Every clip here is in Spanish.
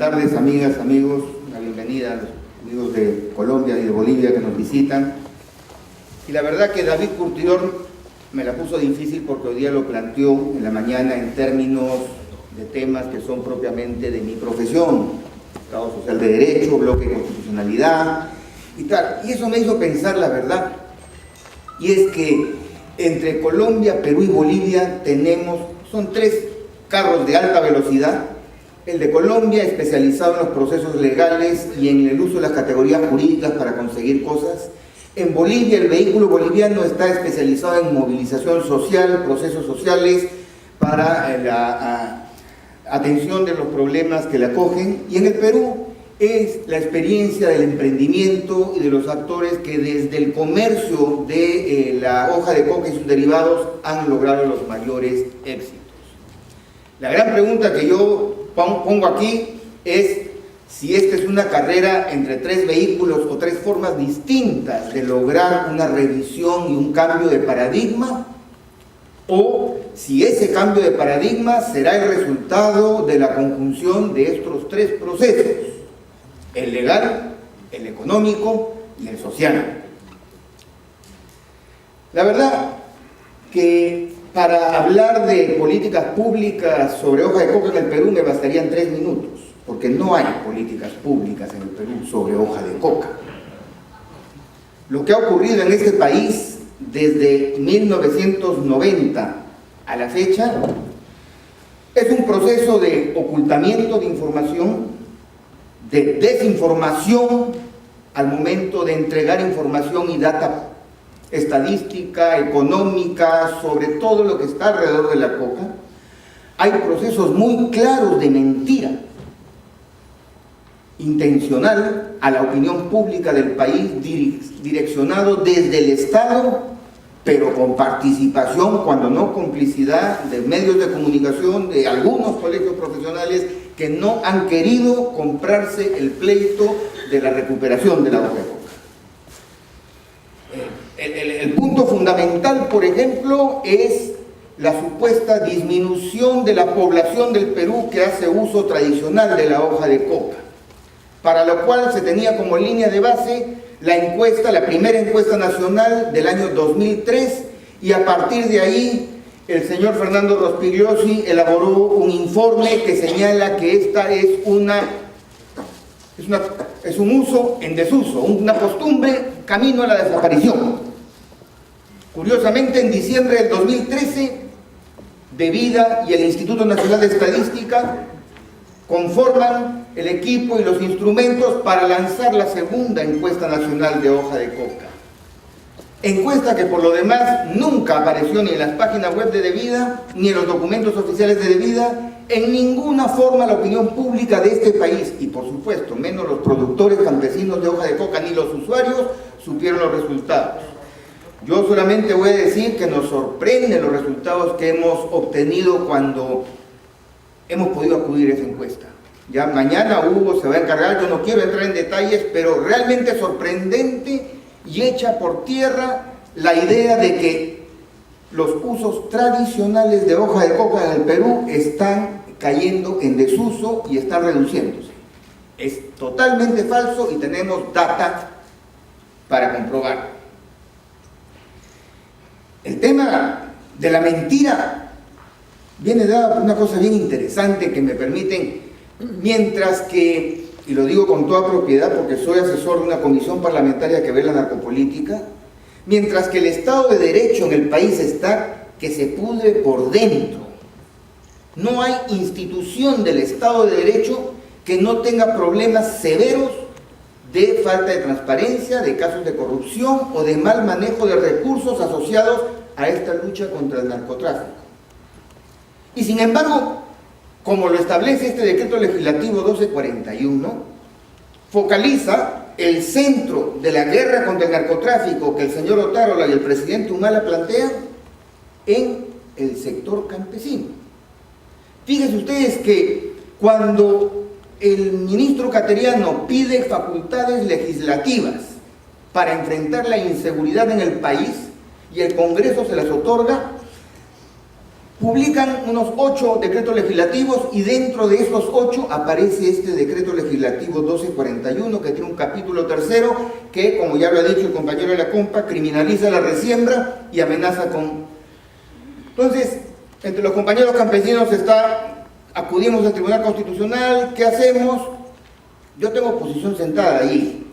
tardes, amigas, amigos. Una bienvenida a los amigos de Colombia y de Bolivia que nos visitan. Y la verdad que David Curtidor me la puso difícil porque hoy día lo planteó en la mañana en términos de temas que son propiamente de mi profesión, Estado Social de Derecho, bloque de constitucionalidad y tal. Y eso me hizo pensar la verdad. Y es que entre Colombia, Perú y Bolivia son tres carros de alta velocidad. El de Colombia especializado en los procesos legales y en el uso de las categorías jurídicas para conseguir cosas. En Bolivia el vehículo boliviano está especializado en movilización social, procesos sociales para la atención de los problemas que le acogen. Y en el Perú es la experiencia del emprendimiento y de los actores que desde el comercio de la hoja de coca y sus derivados han logrado los mayores éxitos. La gran pregunta que yo pongo aquí es si esta es una carrera entre tres vehículos o tres formas distintas de lograr una revisión y un cambio de paradigma, o si ese cambio de paradigma será el resultado de la conjunción de estos tres procesos: el legal, el económico y el social. La verdad que para hablar de políticas públicas sobre hoja de coca en el Perú me bastarían 3 minutos, porque no hay políticas públicas en el Perú sobre hoja de coca. Lo que ha ocurrido en este país desde 1990 a la fecha es un proceso de ocultamiento de información, de desinformación al momento de entregar información y data estadística, económica, sobre todo lo que está alrededor de la coca. Hay procesos muy claros de mentira intencional a la opinión pública del país, direccionado desde el Estado, pero con participación, cuando no complicidad, de medios de comunicación, de algunos colegios profesionales que no han querido comprarse el pleito de la recuperación de la hoja de coca. El punto fundamental, por ejemplo, es la supuesta disminución de la población del Perú que hace uso tradicional de la hoja de coca, para lo cual se tenía como línea de base la primera encuesta nacional del año 2003, y a partir de ahí el señor Fernando Rospigliosi elaboró un informe que señala que esta es un uso en desuso, una costumbre camino a la desaparición. Curiosamente, en diciembre del 2013, DeVida y el Instituto Nacional de Estadística conforman el equipo y los instrumentos para lanzar la segunda encuesta nacional de hoja de coca. Encuesta que por lo demás nunca apareció ni en las páginas web de DeVida, ni en los documentos oficiales de DeVida. En ninguna forma la opinión pública de este país, y por supuesto menos los productores campesinos de hoja de coca ni los usuarios, supieron los resultados. Yo solamente voy a decir que nos sorprenden los resultados que hemos obtenido cuando hemos podido acudir a esa encuesta. Ya mañana Hugo se va a encargar, yo no quiero entrar en detalles, pero realmente sorprendente y echa por tierra la idea de que los usos tradicionales de hoja de coca en el Perú están cayendo en desuso y están reduciéndose. Es totalmente falso y tenemos data para comprobar. El tema de la mentira viene dado por una cosa bien interesante que me permiten, mientras que, y lo digo con toda propiedad porque soy asesor de una comisión parlamentaria que ve la narcopolítica, mientras que el Estado de Derecho en el país está que se pudre por dentro. No hay institución del Estado de Derecho que no tenga problemas severos de falta de transparencia, de casos de corrupción o de mal manejo de recursos asociados a esta lucha contra el narcotráfico. Y sin embargo, como lo establece este decreto legislativo 1241, focaliza el centro de la guerra contra el narcotráfico que el señor Otárola y el presidente Humala plantean en el sector campesino. Fíjense ustedes que cuando el ministro Cateriano pide facultades legislativas para enfrentar la inseguridad en el país y el Congreso se las otorga, publican unos 8 decretos legislativos y dentro de esos 8 aparece este decreto legislativo 1241 que tiene un capítulo tercero que, como ya lo ha dicho el compañero de la compa, criminaliza la resiembra y amenaza con... Entonces, entre los compañeros campesinos acudimos al Tribunal Constitucional, ¿qué hacemos? Yo tengo posición sentada ahí.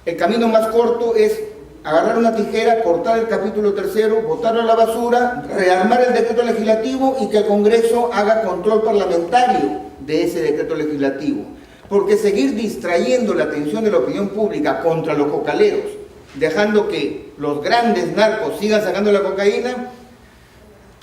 El camino más corto es agarrar una tijera, cortar el capítulo tercero, botarlo a la basura, rearmar el decreto legislativo y que el Congreso haga control parlamentario de ese decreto legislativo. Porque seguir distrayendo la atención de la opinión pública contra los cocaleros, dejando que los grandes narcos sigan sacando la cocaína,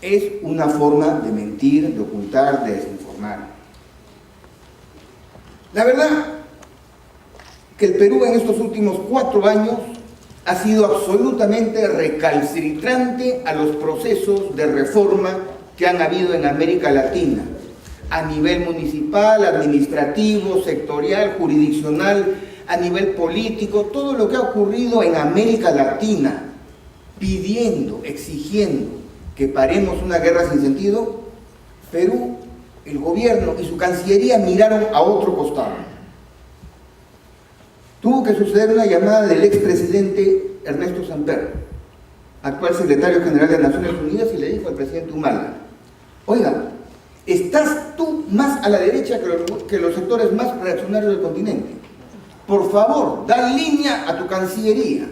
es una forma de mentir, de ocultar, de desinformar. La verdad que el Perú en estos últimos 4 años ha sido absolutamente recalcitrante a los procesos de reforma que han habido en América Latina, a nivel municipal, administrativo, sectorial, jurisdiccional, a nivel político, todo lo que ha ocurrido en América Latina, pidiendo, exigiendo que paremos una guerra sin sentido. Perú, el gobierno y su cancillería miraron a otro costado. Tuvo que suceder una llamada del expresidente Ernesto Samper, actual secretario general de Naciones Unidas, y le dijo al presidente Humala: oiga, estás tú más a la derecha que los sectores más reaccionarios del continente. Por favor, da línea a tu cancillería.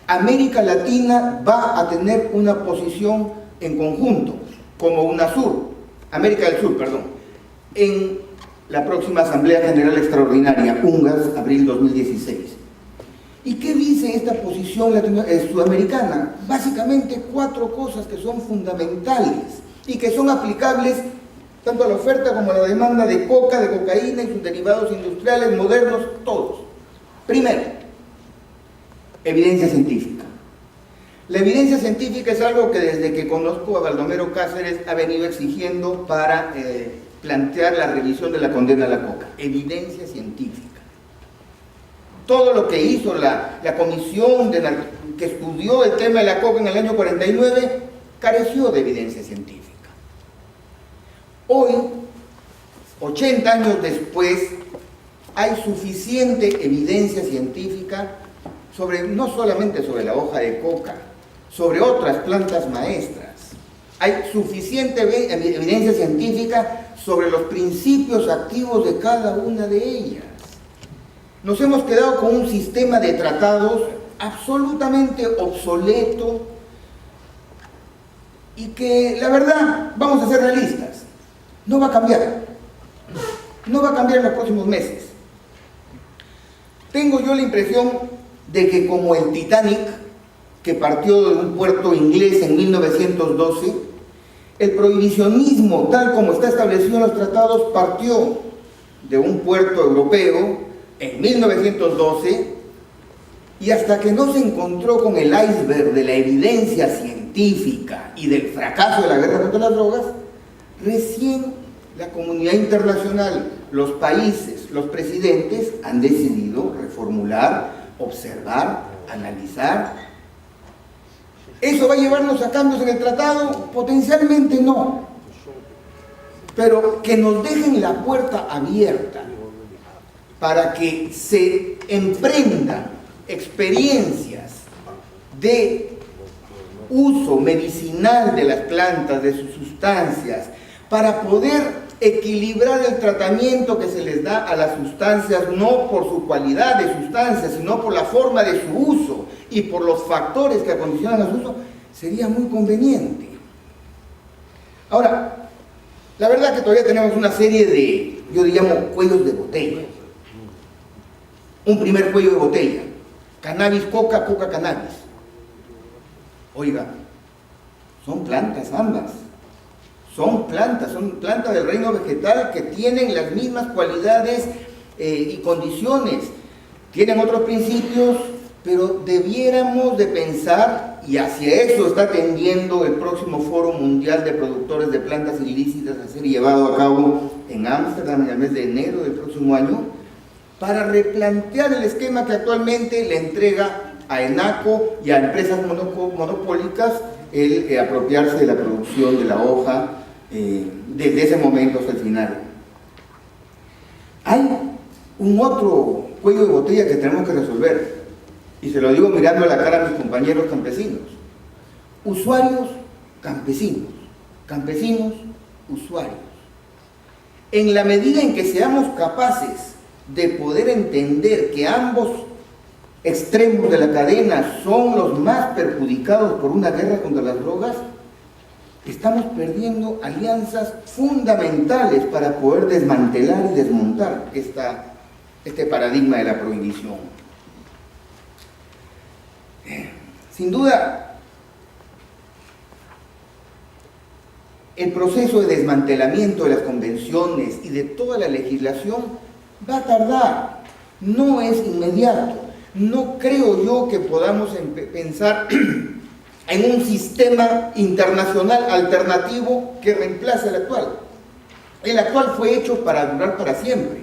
América Latina va a tener una posición en conjunto, como UNASUR, América del Sur, perdón, en la próxima Asamblea General Extraordinaria, UNGAS, abril 2016. ¿Y qué dice esta posición sudamericana? Básicamente 4 cosas que son fundamentales y que son aplicables tanto a la oferta como a la demanda de coca, de cocaína y sus derivados industriales modernos, todos. Primero, evidencia científica. La evidencia científica es algo que desde que conozco a Baldomero Cáceres ha venido exigiendo para plantear la revisión de la condena a la coca. Evidencia científica. Todo lo que hizo la comisión que estudió el tema de la coca en el año 49 careció de evidencia científica. Hoy, 80 años después, hay suficiente evidencia científica no solamente sobre la hoja de coca, sobre otras plantas maestras. Hay suficiente evidencia científica sobre los principios activos de cada una de ellas. Nos hemos quedado con un sistema de tratados absolutamente obsoleto y que, la verdad, vamos a ser realistas, no va a cambiar. No va a cambiar en los próximos meses. Tengo yo la impresión de que como el Titanic, que partió de un puerto inglés en 1912, el prohibicionismo, tal como está establecido en los tratados, partió de un puerto europeo en 1912, y hasta que no se encontró con el iceberg de la evidencia científica y del fracaso de la guerra contra las drogas, recién la comunidad internacional, los países, los presidentes han decidido reformular, observar, analizar. ¿Eso va a llevarnos a cambios en el tratado? Potencialmente no. Pero que nos dejen la puerta abierta para que se emprendan experiencias de uso medicinal de las plantas, de sus sustancias, para poder equilibrar el tratamiento que se les da a las sustancias, no por su cualidad de sustancia, sino por la forma de su uso y por los factores que acondicionan a su uso, sería muy conveniente. Ahora, la verdad que todavía tenemos una serie de, yo llamo cuellos de botella. Un primer cuello de botella: cannabis, coca, coca, cannabis. Oiga, son plantas ambas. Son plantas del reino vegetal que tienen las mismas cualidades y condiciones. Tienen otros principios, pero debiéramos de pensar, y hacia eso está tendiendo el próximo Foro Mundial de Productores de Plantas Ilícitas a ser llevado a cabo en Ámsterdam en el mes de enero del próximo año, para replantear el esquema que actualmente le entrega a ENACO y a empresas monopólicas el apropiarse de la producción de la hoja desde ese momento hasta el final. Hay un otro cuello de botella que tenemos que resolver, y se lo digo mirando a la cara a mis compañeros campesinos. Usuarios, campesinos, campesinos, usuarios. En la medida en que seamos capaces de poder entender que ambos extremos de la cadena son los más perjudicados por una guerra contra las drogas, estamos perdiendo alianzas fundamentales para poder desmantelar y desmontar este paradigma de la prohibición. Sin duda, el proceso de desmantelamiento de las convenciones y de toda la legislación va a tardar, no es inmediato. No creo yo que podamos pensar en un sistema internacional alternativo que reemplace al actual. El actual fue hecho para durar para siempre.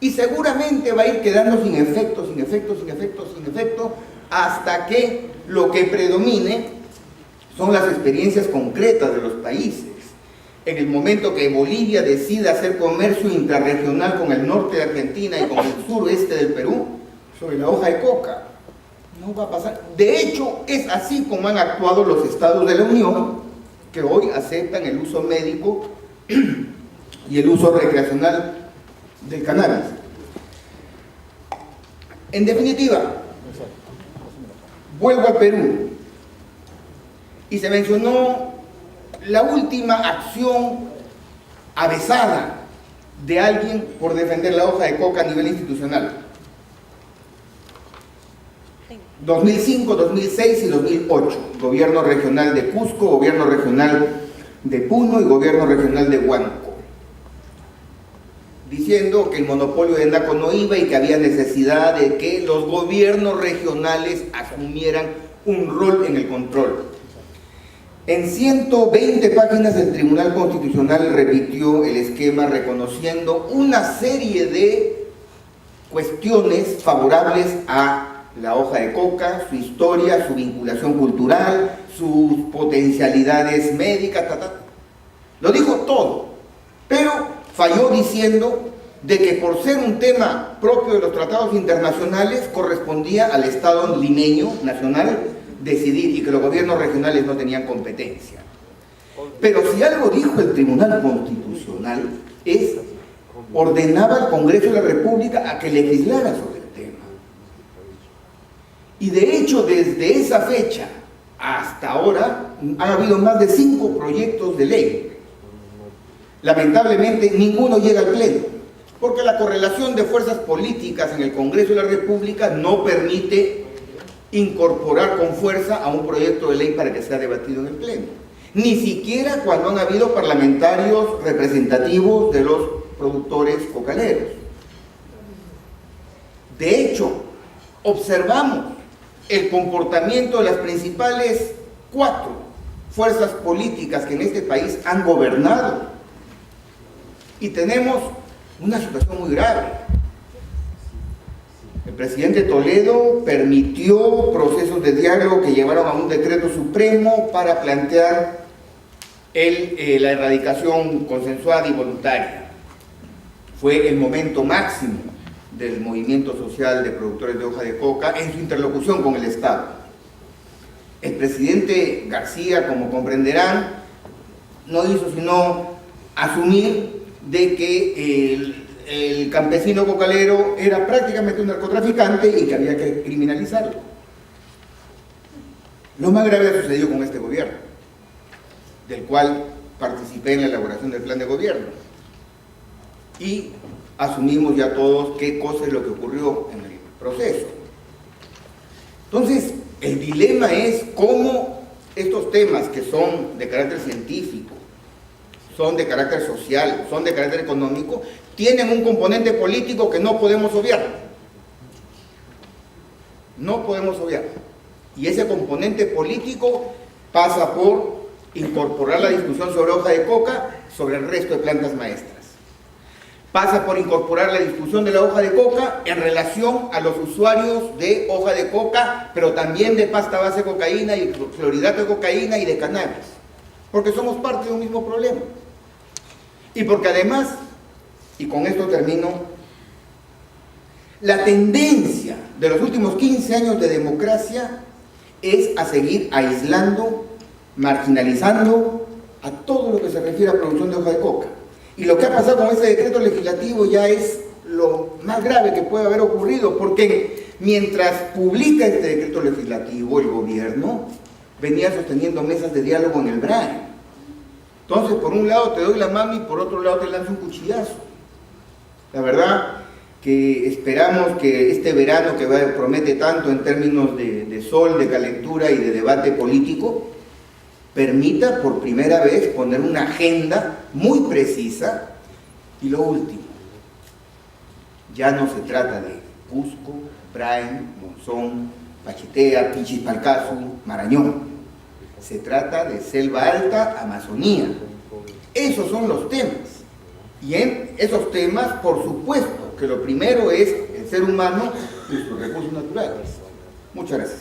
Y seguramente va a ir quedando sin efecto, sin efecto, sin efecto, sin efecto, hasta que lo que predomine son las experiencias concretas de los países. En el momento que Bolivia decida hacer comercio intrarregional con el norte de Argentina y con el suroeste del Perú, sobre la hoja de coca, no va a pasar. De hecho, es así como han actuado los estados de la Unión, que hoy aceptan el uso médico y el uso recreacional del cannabis. En definitiva, vuelvo al Perú y se mencionó la última acción avesada de alguien por defender la hoja de coca a nivel institucional. 2005, 2006 y 2008, gobierno regional de Cusco, gobierno regional de Puno y gobierno regional de Huánuco, diciendo que el monopolio de Enaco no iba y que había necesidad de que los gobiernos regionales asumieran un rol en el control. En 120 páginas el Tribunal Constitucional repitió el esquema reconociendo una serie de cuestiones favorables a la hoja de coca, su historia, su vinculación cultural, sus potencialidades médicas, lo dijo todo, pero falló diciendo de que por ser un tema propio de los tratados internacionales correspondía al Estado limeño nacional decidir y que los gobiernos regionales no tenían competencia. Pero si algo dijo el Tribunal Constitucional es ordenaba al Congreso de la República a que legislara sobre el tema. Y de hecho, desde esa fecha hasta ahora, han habido más de 5 proyectos de ley. Lamentablemente, ninguno llega al Pleno, porque la correlación de fuerzas políticas en el Congreso de la República no permite incorporar con fuerza a un proyecto de ley para que sea debatido en el Pleno. Ni siquiera cuando han habido parlamentarios representativos de los productores cocaleros. De hecho, observamos el comportamiento de las principales 4 fuerzas políticas que en este país han gobernado y tenemos una situación muy grave. El presidente Toledo permitió procesos de diálogo que llevaron a un decreto supremo para plantear la erradicación consensuada y voluntaria. Fue el momento máximo del movimiento social de productores de hoja de coca en su interlocución con el Estado. El presidente García, como comprenderán, no hizo sino asumir de que el campesino cocalero era prácticamente un narcotraficante y que había que criminalizarlo. Lo más grave ha sucedido con este gobierno, del cual participé en la elaboración del plan de gobierno. Y asumimos ya todos qué cosa es lo que ocurrió en el proceso. Entonces, el dilema es cómo estos temas que son de carácter científico, son de carácter social, son de carácter económico, tienen un componente político que no podemos obviar. No podemos obviar. Y ese componente político pasa por incorporar la discusión sobre hoja de coca sobre el resto de plantas maestras. pasa por incorporar la discusión de la hoja de coca en relación a los usuarios de hoja de coca, pero también de pasta base de cocaína y clorhidrato de cocaína y de cannabis, porque somos parte de un mismo problema. Y porque además, y con esto termino, la tendencia de los últimos 15 años de democracia es a seguir aislando, marginalizando a todo lo que se refiere a producción de hoja de coca. Y lo que ha pasado con este decreto legislativo ya es lo más grave que puede haber ocurrido, porque mientras publica este decreto legislativo, el gobierno venía sosteniendo mesas de diálogo en el BRAE. Entonces, por un lado te doy la mano y por otro lado te lanzo un cuchillazo. La verdad que esperamos que este verano que promete tanto en términos de sol, de calentura y de debate político, permita por primera vez poner una agenda muy precisa. Y lo último, ya no se trata de Cusco, Brain, Monzón, Pachitea, Pichispalcazu, Marañón. Se trata de Selva Alta, Amazonía. Esos son los temas. Y en esos temas, por supuesto, que lo primero es el ser humano y sus recursos naturales. Muchas gracias.